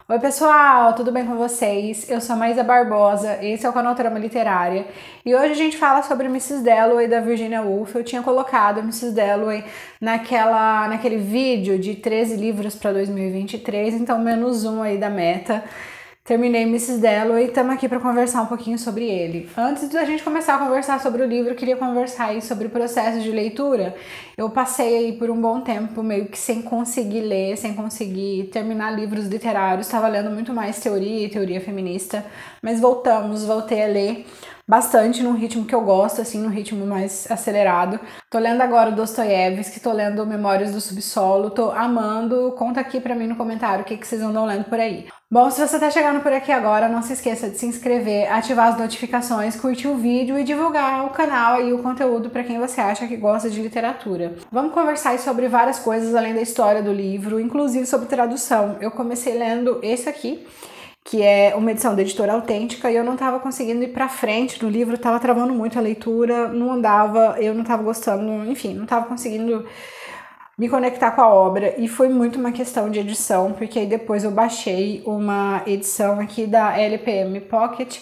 Oi pessoal, tudo bem com vocês? Eu sou a Maísa Barbosa, esse é o canal Trama Literária e hoje a gente fala sobre Mrs. Dalloway da Virginia Woolf. Eu tinha colocado Mrs. Dalloway naquele vídeo de 13 livros para 2023, então menos um aí da meta. Terminei Mrs. Dalloway e estamos aqui para conversar um pouquinho sobre ele. Antes da gente começar a conversar sobre o livro, eu queria conversar aí sobre o processo de leitura. Eu passei aí por um bom tempo meio que sem conseguir ler, sem conseguir terminar livros literários. Estava lendo muito mais teoria e teoria feminista, mas voltei a ler bastante num ritmo que eu gosto, assim, num ritmo mais acelerado. Tô lendo agora o Dostoiévski, tô lendo Memórias do Subsolo, tô amando. Conta aqui pra mim no comentário o que vocês andam lendo por aí. Bom, se você tá chegando por aqui agora, não se esqueça de se inscrever, ativar as notificações, curtir o vídeo e divulgar o canal e o conteúdo para quem você acha que gosta de literatura. Vamos conversar aí sobre várias coisas além da história do livro, inclusive sobre tradução. Eu comecei lendo esse aqui, que é uma edição da Editora Autêntica, e eu não estava conseguindo ir para frente no livro, estava travando muito a leitura, não andava, eu não estava gostando, enfim, não estava conseguindo me conectar com a obra, e foi muito uma questão de edição, porque aí depois eu baixei uma edição aqui da LPM Pocket,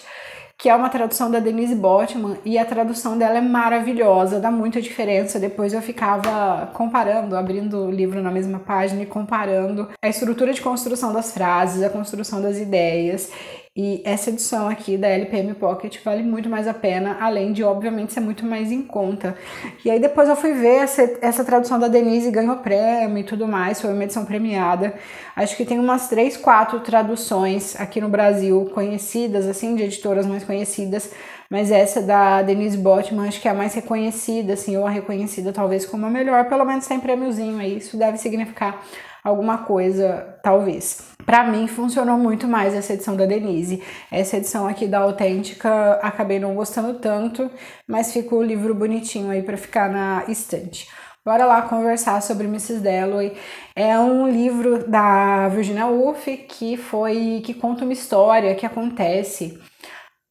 que é uma tradução da Denise Botman, e a tradução dela é maravilhosa, dá muita diferença. Depois eu ficava comparando, abrindo o livro na mesma página e comparando a estrutura de construção das frases, a construção das ideias. E essa edição aqui da LPM Pocket vale muito mais a pena, além de, obviamente, ser muito mais em conta. E aí depois eu fui ver essa tradução da Denise, ganhou prêmio e tudo mais, foi uma edição premiada. Acho que tem umas 3, 4 traduções aqui no Brasil conhecidas, assim, de editoras mais conhecidas, mas essa da Denise Botman acho que é a mais reconhecida, assim, ou a reconhecida talvez como a melhor, pelo menos tem prêmiozinho aí, isso deve significar alguma coisa, talvez. Pra mim, funcionou muito mais essa edição da Denise. Essa edição aqui da Autêntica, acabei não gostando tanto, mas fica o livro bonitinho aí pra ficar na estante. Bora lá conversar sobre Mrs. Dalloway. É um livro da Virginia Woolf que conta uma história que acontece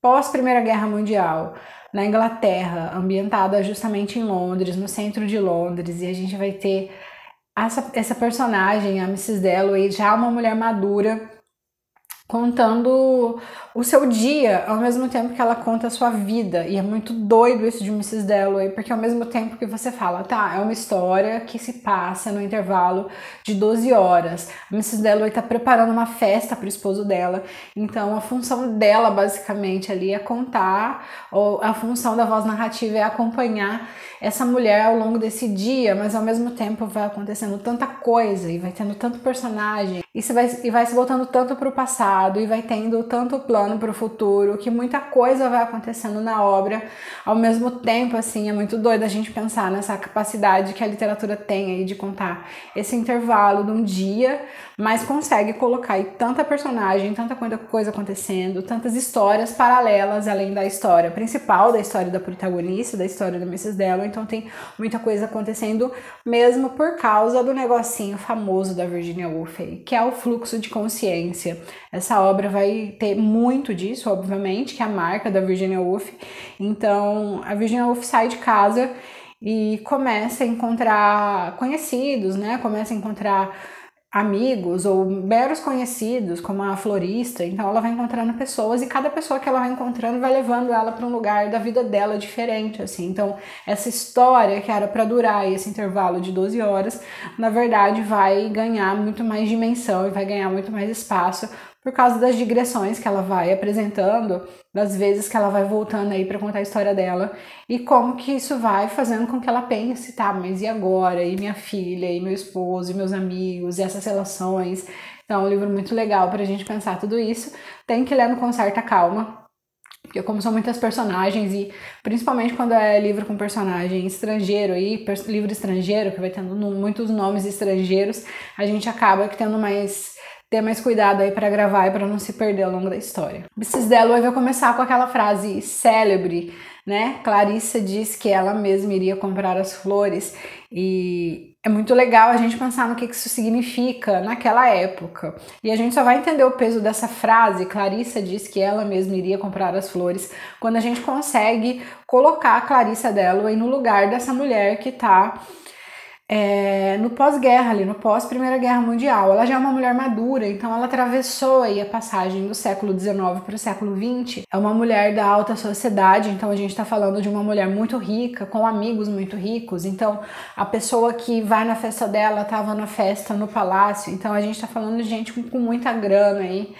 pós Primeira Guerra Mundial, na Inglaterra, ambientada justamente em Londres, no centro de Londres, e a gente vai ter essa personagem, a Mrs. Dalloway, já uma mulher madura, contando o seu dia, ao mesmo tempo que ela conta a sua vida. E é muito doido isso de Mrs. Dalloway, porque ao mesmo tempo que você fala, tá, é uma história que se passa no intervalo de 12 horas. A Mrs. Dalloway tá preparando uma festa pro esposo dela, então a função dela, basicamente, ali é contar, ou a função da voz narrativa é acompanhar essa mulher ao longo desse dia, mas ao mesmo tempo vai acontecendo tanta coisa, e vai tendo tanto personagem, e vai se voltando tanto pro passado, e vai tendo tanto plano pro futuro, que muita coisa vai acontecendo na obra ao mesmo tempo, assim. É muito doido a gente pensar nessa capacidade que a literatura tem aí de contar esse intervalo de um dia, mas consegue colocar aí tanta personagem, tanta coisa acontecendo, tantas histórias paralelas além da história principal, da história da protagonista, da história da Mrs. Dalloway. Então tem muita coisa acontecendo mesmo por causa do negocinho famoso da Virginia Woolf, que é o fluxo de consciência. Essa obra vai ter muito disso, obviamente, que é a marca da Virginia Woolf. Então a Virginia Woolf sai de casa e começa a encontrar conhecidos, né? Começa a encontrar amigos ou meros conhecidos, como a florista. Então ela vai encontrando pessoas, e cada pessoa que ela vai encontrando vai levando ela para um lugar da vida dela diferente, assim. Então essa história que era para durar esse intervalo de 12 horas, na verdade vai ganhar muito mais dimensão e vai ganhar muito mais espaço por causa das digressões que ela vai apresentando, das vezes que ela vai voltando aí para contar a história dela, e como que isso vai fazendo com que ela pense, tá, mas e agora? E minha filha, e meu esposo, e meus amigos, e essas relações. Então é um livro muito legal pra gente pensar tudo isso. Tem que ler com certa calma, porque como são muitas personagens, e principalmente quando é livro com personagem estrangeiro aí, livro estrangeiro, que vai tendo muitos nomes estrangeiros, a gente acaba tendo ter mais cuidado aí para gravar e para não se perder ao longo da história. Mrs. Dalloway vai começar com aquela frase célebre, né? Clarissa diz que ela mesma iria comprar as flores, e é muito legal a gente pensar no que isso significa naquela época. E a gente só vai entender o peso dessa frase, Clarissa diz que ela mesma iria comprar as flores, quando a gente consegue colocar a Clarissa Dalloway no lugar dessa mulher que tá no pós-guerra, ali no pós-Primeira Guerra Mundial. Ela já é uma mulher madura, então ela atravessou aí a passagem do século XIX para o século XX. É uma mulher da alta sociedade, então a gente está falando de uma mulher muito rica, com amigos muito ricos. Então a pessoa que vai na festa dela estava na festa no palácio, então a gente está falando de gente com muita grana aí.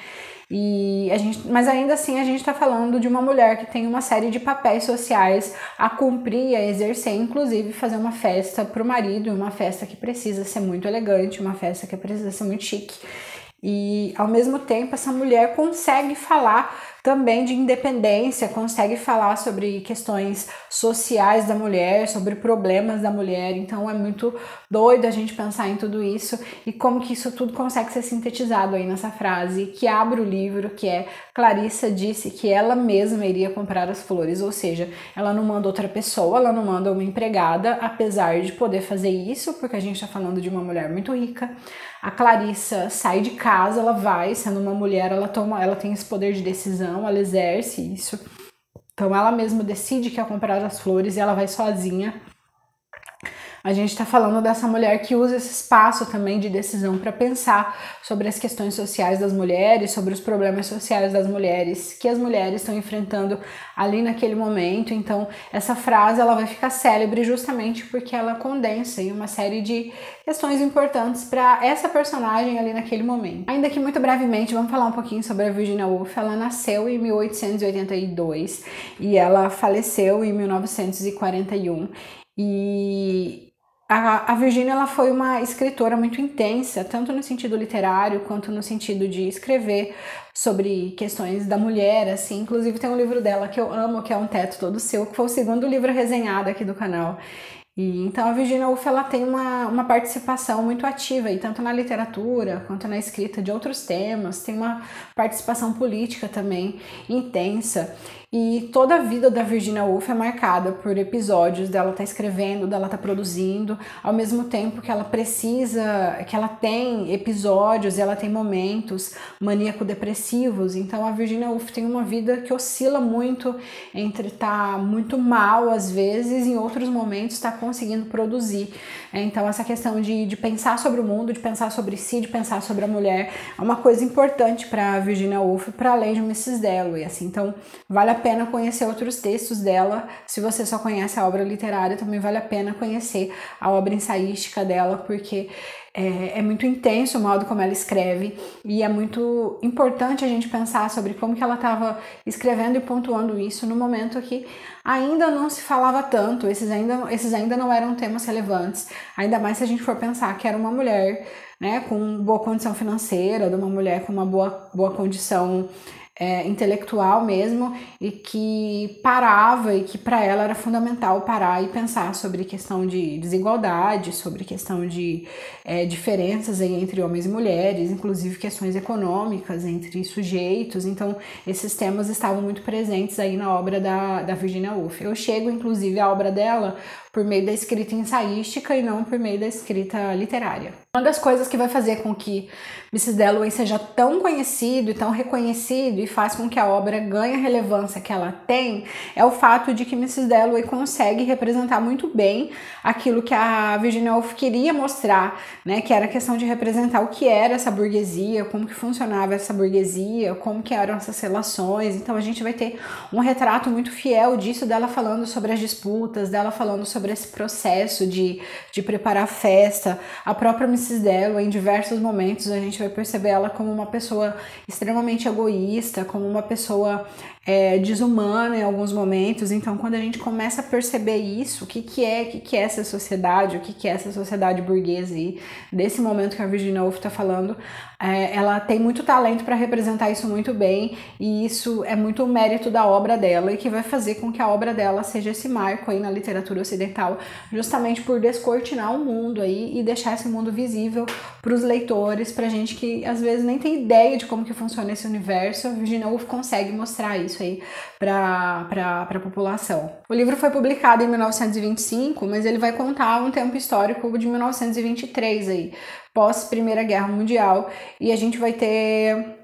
Mas ainda assim a gente está falando de uma mulher que tem uma série de papéis sociais a cumprir, a exercer, inclusive fazer uma festa para o marido, uma festa que precisa ser muito elegante, uma festa que precisa ser muito chique. E ao mesmo tempo essa mulher consegue falar também de independência, consegue falar sobre questões sociais da mulher, sobre problemas da mulher. Então é muito doido a gente pensar em tudo isso e como que isso tudo consegue ser sintetizado aí nessa frase que abre o livro, que é: Clarissa disse que ela mesma iria comprar as flores, ou seja, ela não manda outra pessoa, ela não manda uma empregada, apesar de poder fazer isso, porque a gente está falando de uma mulher muito rica. A Clarissa sai de casa, ela vai, sendo uma mulher, ela tem esse poder de decisão, ela exerce isso. Então ela mesma decide que quer comprar as flores e ela vai sozinha. A gente está falando dessa mulher que usa esse espaço também de decisão para pensar sobre as questões sociais das mulheres, sobre os problemas sociais das mulheres, que as mulheres estão enfrentando ali naquele momento. Então, essa frase ela vai ficar célebre justamente porque ela condensa em uma série de questões importantes para essa personagem ali naquele momento. Ainda que muito brevemente, vamos falar um pouquinho sobre a Virginia Woolf. Ela nasceu em 1882 e ela faleceu em 1941. A Virginia ela foi uma escritora muito intensa, tanto no sentido literário quanto no sentido de escrever sobre questões da mulher, assim. Inclusive tem um livro dela que eu amo, que é Um Teto Todo Seu, que foi o segundo livro resenhado aqui do canal. Então a Virginia Woolf ela tem uma participação muito ativa, e tanto na literatura quanto na escrita de outros temas, tem uma participação política também intensa. E toda a vida da Virginia Woolf é marcada por episódios dela estar escrevendo, dela estar produzindo, ao mesmo tempo que ela tem episódios, ela tem momentos maníaco-depressivos. Então a Virginia Woolf tem uma vida que oscila muito entre estar muito mal às vezes e em outros momentos estar conseguindo produzir. Então essa questão de pensar sobre o mundo, de pensar sobre si, de pensar sobre a mulher, é uma coisa importante para a Virginia Woolf, para além de Mrs. Dalloway, assim. Então vale a pena conhecer outros textos dela. Se você só conhece a obra literária, também vale a pena conhecer a obra ensaística dela, porque é muito intenso o modo como ela escreve, e é muito importante a gente pensar sobre como que ela estava escrevendo e pontuando isso no momento que ainda não se falava tanto, esses ainda não eram temas relevantes, ainda mais se a gente for pensar que era uma mulher, né, com boa condição financeira, de uma mulher com uma boa condição intelectual mesmo, e que parava, e que para ela era fundamental parar e pensar sobre questão de desigualdade, sobre questão de diferenças aí entre homens e mulheres, inclusive questões econômicas entre sujeitos. Então esses temas estavam muito presentes aí na obra da Virginia Woolf. Eu chego inclusive à obra dela por meio da escrita ensaística e não por meio da escrita literária. Uma das coisas que vai fazer com que Mrs. Dalloway seja tão conhecido e tão reconhecido e faz com que a obra ganhe a relevância que ela tem é o fato de que Mrs. Dalloway consegue representar muito bem aquilo que a Virginia Woolf queria mostrar, né, que era a questão de representar o que era essa burguesia, como que funcionava essa burguesia, como que eram essas relações. Então a gente vai ter um retrato muito fiel disso, dela falando sobre as disputas, dela falando sobre esse processo de preparar a festa. A própria Mrs. Dalloway, em diversos momentos, a gente vai perceber ela como uma pessoa extremamente egoísta, como uma pessoa desumana em alguns momentos. Então, quando a gente começa a perceber isso, o que é essa sociedade, o que é essa sociedade burguesa aí, desse momento que a Virginia Woolf está falando, ela tem muito talento para representar isso muito bem, e isso é muito o mérito da obra dela, e que vai fazer com que a obra dela seja esse marco aí na literatura ocidental, justamente por descortinar o mundo aí e deixar esse mundo visível para os leitores, para gente que às vezes nem tem ideia de como que funciona esse universo. A Virginia Woolf consegue mostrar isso aí para a população. O livro foi publicado em 1925, mas ele vai contar um tempo histórico de 1923 aí, pós Primeira Guerra Mundial, e a gente vai ter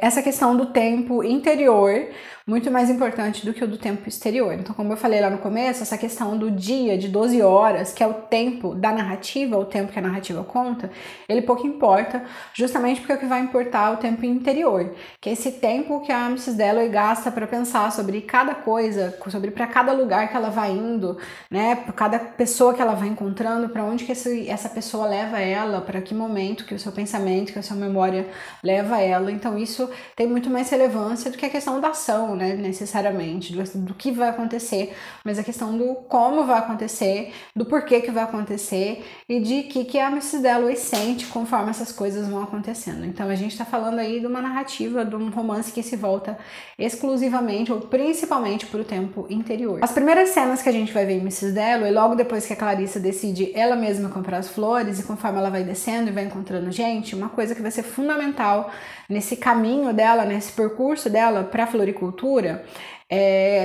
essa questão do tempo interior, muito mais importante do que o do tempo exterior. Então, como eu falei lá no começo, essa questão do dia de 12 horas, que é o tempo da narrativa, o tempo que a narrativa conta, ele pouco importa, justamente porque o que vai importar é o tempo interior, que é esse tempo que a Mrs. Dalloway gasta para pensar sobre cada coisa, sobre para cada lugar que ela vai indo, né, para cada pessoa que ela vai encontrando, para onde que essa pessoa leva ela, para que momento que o seu pensamento, que a sua memória leva ela. Então isso tem muito mais relevância do que a questão da ação, né, necessariamente, do que vai acontecer, mas a questão do como vai acontecer, do porquê que vai acontecer e de que a Mrs. Dalloway sente conforme essas coisas vão acontecendo. Então a gente está falando aí de uma narrativa, de um romance que se volta exclusivamente ou principalmente para o tempo interior. As primeiras cenas que a gente vai ver em Mrs. Dalloway, logo depois que a Clarissa decide ela mesma comprar as flores e conforme ela vai descendo e vai encontrando gente, uma coisa que vai ser fundamental nesse caminho dela, nesse percurso dela para a floricultura,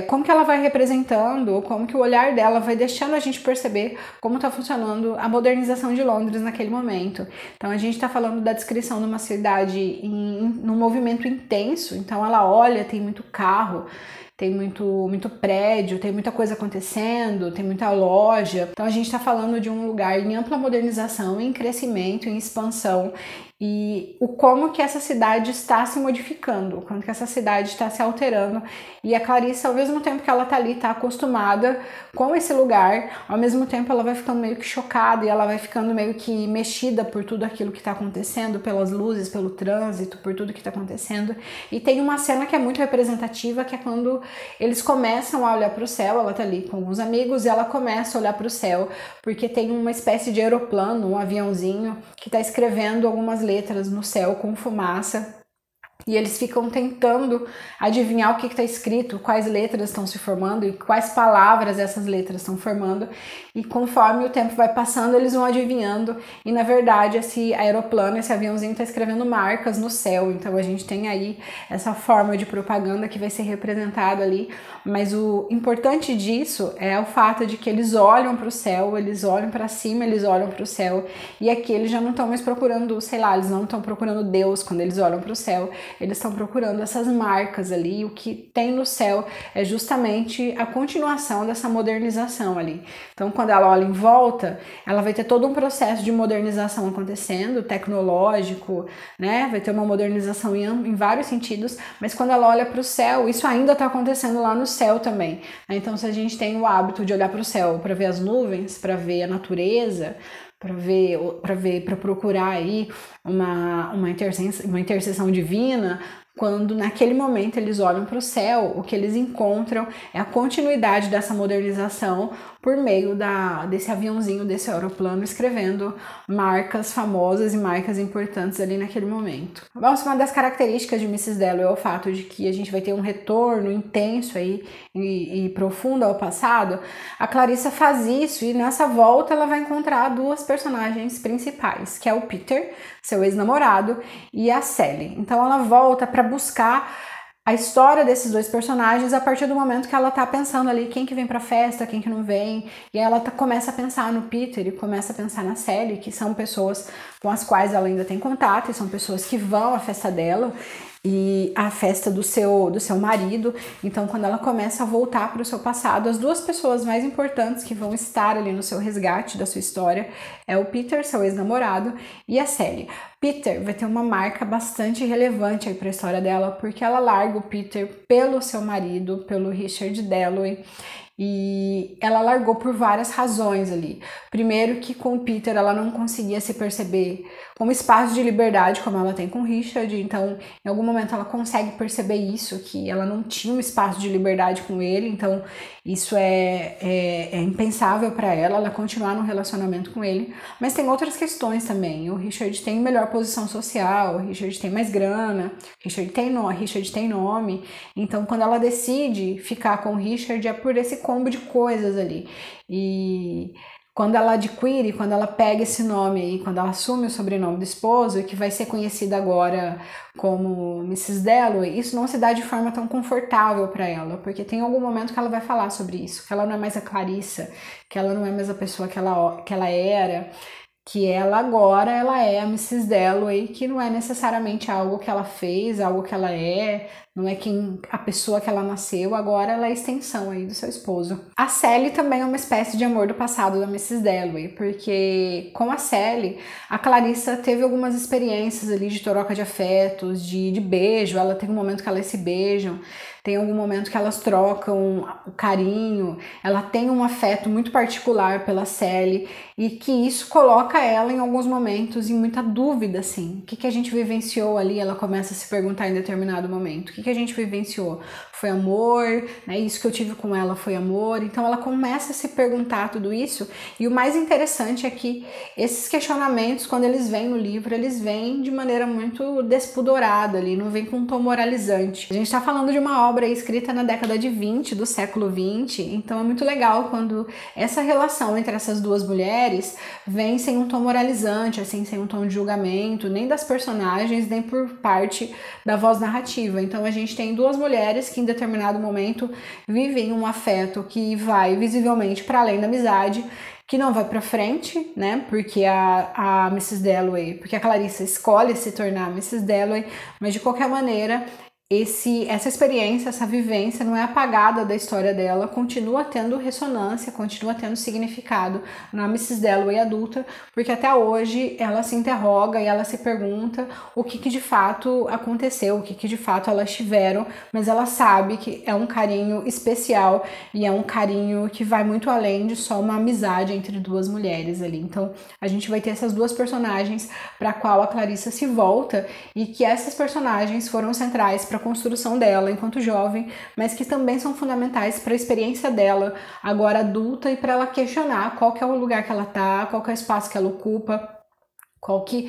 como que ela vai representando, como que o olhar dela vai deixando a gente perceber como está funcionando a modernização de Londres naquele momento. Então a gente está falando da descrição de uma cidade num movimento intenso, então ela olha, tem muito carro, tem muito prédio, tem muita coisa acontecendo, tem muita loja. Então a gente está falando de um lugar em ampla modernização, em crescimento, em expansão, e o como que essa cidade está se modificando, como que essa cidade está se alterando. E a Clarissa, ao mesmo tempo que ela tá ali, tá acostumada com esse lugar, ao mesmo tempo ela vai ficando meio que chocada e ela vai ficando meio que mexida por tudo aquilo que tá acontecendo, pelas luzes, pelo trânsito, por tudo que tá acontecendo. E tem uma cena que é muito representativa, que é quando eles começam a olhar para o céu, ela tá ali com alguns amigos e ela começa a olhar para o céu, porque tem uma espécie de aeroplano, um aviãozinho, que tá escrevendo algumas letras no céu com fumaça. E eles ficam tentando adivinhar o que está escrito, quais letras estão se formando e quais palavras essas letras estão formando. E conforme o tempo vai passando, eles vão adivinhando. E na verdade, esse aeroplano, esse aviãozinho está escrevendo marcas no céu. Então a gente tem aí essa forma de propaganda que vai ser representada ali. Mas o importante disso é o fato de que eles olham para o céu, eles olham para cima, eles olham para o céu. E aqui eles já não estão mais procurando, sei lá, eles não estão procurando Deus quando eles olham para o céu. Eles estão procurando essas marcas ali, e o que tem no céu é justamente a continuação dessa modernização ali. Então, quando ela olha em volta, ela vai ter todo um processo de modernização acontecendo, tecnológico, né? Vai ter uma modernização em vários sentidos, mas quando ela olha para o céu, isso ainda está acontecendo lá no céu também. Então, se a gente tem o hábito de olhar para o céu para ver as nuvens, para ver a natureza, para procurar aí uma intercessão divina, quando naquele momento eles olham para o céu, o que eles encontram é a continuidade dessa modernização por meio desse aviãozinho, desse aeroplano, escrevendo marcas famosas e marcas importantes ali naquele momento. Bom, uma das características de Mrs. Dalloway é o fato de que a gente vai ter um retorno intenso aí e profundo ao passado. A Clarissa faz isso e nessa volta ela vai encontrar duas personagens principais, que é o Peter, seu ex-namorado, e a Sally. Então ela volta para buscar a história desses dois personagens a partir do momento que ela tá pensando ali quem que vem pra festa, quem que não vem, e aí ela começa a pensar no Peter e começa a pensar na Sally, que são pessoas com as quais ela ainda tem contato, e são pessoas que vão à festa dela e a festa do seu marido. Então, quando ela começa a voltar para o seu passado, as duas pessoas mais importantes que vão estar ali no seu resgate da sua história é o Peter, seu ex-namorado, e a Sally. Peter vai ter uma marca bastante relevante aí para a história dela, porque ela larga o Peter pelo seu marido, pelo Richard Dalloway, e ela largou por várias razões ali. Primeiro que com o Peter ela não conseguia se perceber como espaço de liberdade como ela tem com o Richard, então em algum momento ela consegue perceber isso, que ela não tinha um espaço de liberdade com ele, então isso é impensável para ela continuar no relacionamento com ele. Mas tem outras questões também. O Richard tem melhor posição social, o Richard tem mais grana, o Richard tem nome, então quando ela decide ficar com o Richard é por esse combo de coisas ali. E quando ela adquire, quando ela pega esse nome aí, quando ela assume o sobrenome do esposo, que vai ser conhecida agora como Mrs. Dalloway, isso não se dá de forma tão confortável para ela, porque tem algum momento que ela vai falar sobre isso, que ela não é mais a Clarissa, que ela não é mais a pessoa que ela era, que ela agora é a Mrs. Dalloway, que não é necessariamente algo que ela fez, algo que ela é, não é a pessoa que ela nasceu, agora ela é a extensão aí do seu esposo. A Sally também é uma espécie de amor do passado da Mrs. Dalloway, porque com a Sally, a Clarissa teve algumas experiências ali de troca de afetos, de beijo, ela tem um momento que elas se beijam, tem algum momento que elas trocam o carinho, ela tem um afeto muito particular pela Sally e que isso coloca ela em alguns momentos em muita dúvida, assim. O que a gente vivenciou ali? Ela começa a se perguntar em determinado momento. O que a gente vivenciou? Foi amor? Né? Isso que eu tive com ela foi amor? Então ela começa a se perguntar tudo isso e o mais interessante é que esses questionamentos, quando eles vêm no livro, eles vêm de maneira muito despudorada ali, não vem com um tom moralizante. A gente tá falando de uma obra escrita na década de 20, do século 20, então é muito legal quando essa relação entre essas duas mulheres vem sem um tom moralizante, assim, sem um tom de julgamento, nem das personagens, nem por parte da voz narrativa. Então a gente tem duas mulheres que em determinado momento vivem um afeto que vai visivelmente para além da amizade, que não vai pra frente, né, porque a Mrs. Dalloway, porque a Clarissa escolhe se tornar Mrs. Dalloway, mas de qualquer maneira, essa experiência, essa vivência não é apagada da história dela, continua tendo ressonância, continua tendo significado na Mrs. Dalloway adulta, porque até hoje ela se interroga e ela se pergunta o que de fato aconteceu, o que de fato elas tiveram, mas ela sabe que é um carinho especial e é um carinho que vai muito além de só uma amizade entre duas mulheres ali. Então a gente vai ter essas duas personagens para a qual a Clarissa se volta e que essas personagens foram centrais para a construção dela enquanto jovem, mas que também são fundamentais para a experiência dela agora adulta e para ela questionar qual que é o lugar que ela tá, qual que é o espaço que ela ocupa, qual que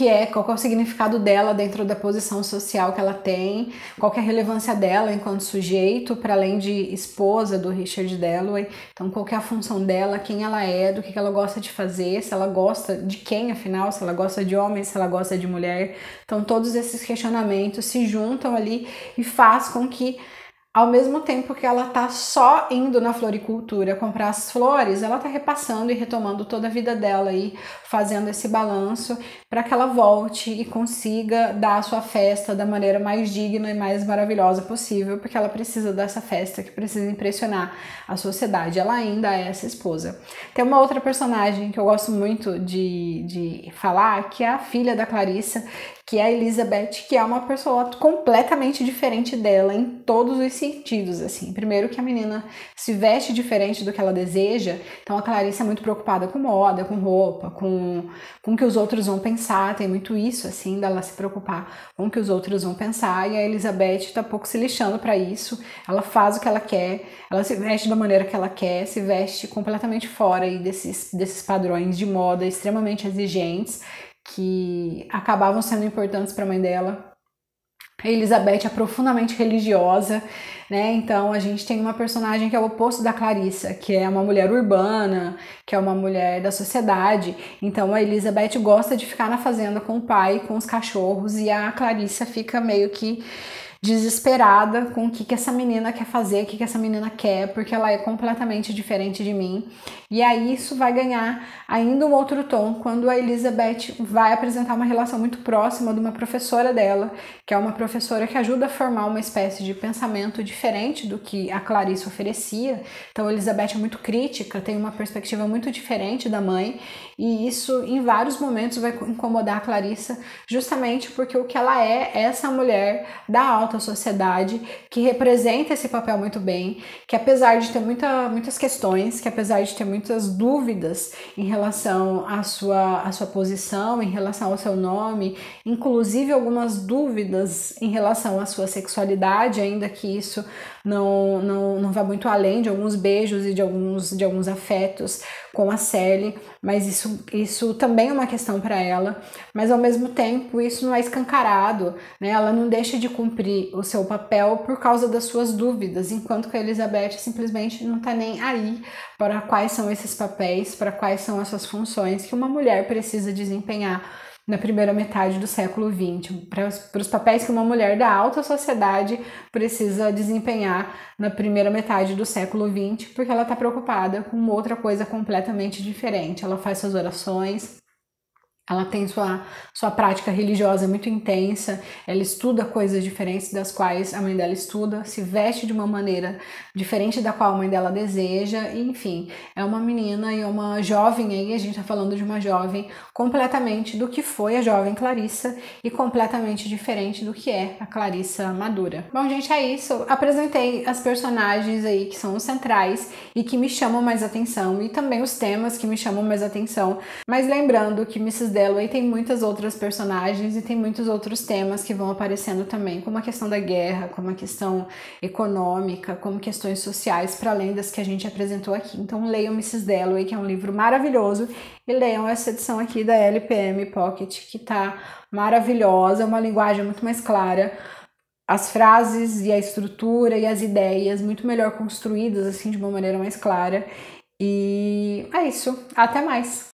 é, qual que é o significado dela dentro da posição social que ela tem, qual que é a relevância dela enquanto sujeito, para além de esposa do Richard Dalloway, então qual que é a função dela, quem ela é, do que ela gosta de fazer, se ela gosta de quem, afinal, se ela gosta de homem, se ela gosta de mulher, então todos esses questionamentos se juntam ali e faz com que ao mesmo tempo que ela tá só indo na floricultura comprar as flores, ela tá repassando e retomando toda a vida dela aí, fazendo esse balanço para que ela volte e consiga dar a sua festa da maneira mais digna e mais maravilhosa possível, porque ela precisa dessa festa, que precisa impressionar a sociedade. Ela ainda é essa esposa. Tem uma outra personagem que eu gosto muito de falar, que é a filha da Clarissa, que é a Elizabeth, que é uma pessoa completamente diferente dela em todos os sentidos, assim. Primeiro que a menina se veste diferente do que ela deseja, então a Clarissa é muito preocupada com moda, com roupa, com o que os outros vão pensar, tem muito isso, assim, dela se preocupar com o que os outros vão pensar, e a Elizabeth tá pouco se lixando para isso, ela faz o que ela quer, ela se veste da maneira que ela quer, se veste completamente fora aí desses padrões de moda extremamente exigentes, que acabavam sendo importantes para a mãe dela. A Elizabeth é profundamente religiosa, né? Então a gente tem uma personagem que é o oposto da Clarissa, que é uma mulher urbana, que é uma mulher da sociedade. Então a Elizabeth gosta de ficar na fazenda com o pai, com os cachorros, e a Clarissa fica meio que desesperada com o que essa menina quer fazer, o que essa menina quer, porque ela é completamente diferente de mim. E aí isso vai ganhar ainda um outro tom quando a Elizabeth vai apresentar uma relação muito próxima de uma professora dela, que é uma professora que ajuda a formar uma espécie de pensamento diferente do que a Clarissa oferecia. Então a Elizabeth é muito crítica, tem uma perspectiva muito diferente da mãe, e isso em vários momentos vai incomodar a Clarissa, justamente porque o que ela é essa mulher da alta sociedade, que representa esse papel muito bem, que apesar de ter muitas questões, que apesar de ter muitas dúvidas em relação à sua posição, em relação ao seu nome, inclusive algumas dúvidas em relação à sua sexualidade, ainda que isso não vá muito além de alguns beijos e de alguns afetos com a Sally, mas isso também é uma questão para ela, mas ao mesmo tempo isso não é escancarado, né? Ela não deixa de cumprir o seu papel por causa das suas dúvidas, enquanto que a Elizabeth simplesmente não tá nem aí para quais são esses papéis, para quais são essas funções que uma mulher precisa desempenhar na primeira metade do século XX, para os papéis que uma mulher da alta sociedade precisa desempenhar na primeira metade do século XX, porque ela está preocupada com outra coisa completamente diferente. Ela faz suas orações, Ela tem sua prática religiosa muito intensa, ela estuda coisas diferentes das quais a mãe dela estuda, se veste de uma maneira diferente da qual a mãe dela deseja, e, enfim, é uma menina e uma jovem aí, a gente tá falando de uma jovem completamente do que foi a jovem Clarissa e completamente diferente do que é a Clarissa madura. Bom, gente, é isso. Apresentei as personagens aí que são os centrais e que me chamam mais atenção, e também os temas que me chamam mais atenção, mas lembrando que Mrs. Dalloway tem muitas outras personagens e tem muitos outros temas que vão aparecendo também, como a questão da guerra, como a questão econômica, como questões sociais, para além das que a gente apresentou aqui. Então leiam Mrs. Dalloway, que é um livro maravilhoso, e leiam essa edição aqui da LPM Pocket, que tá maravilhosa, uma linguagem muito mais clara, as frases e a estrutura e as ideias muito melhor construídas, assim, de uma maneira mais clara. E é isso, até mais!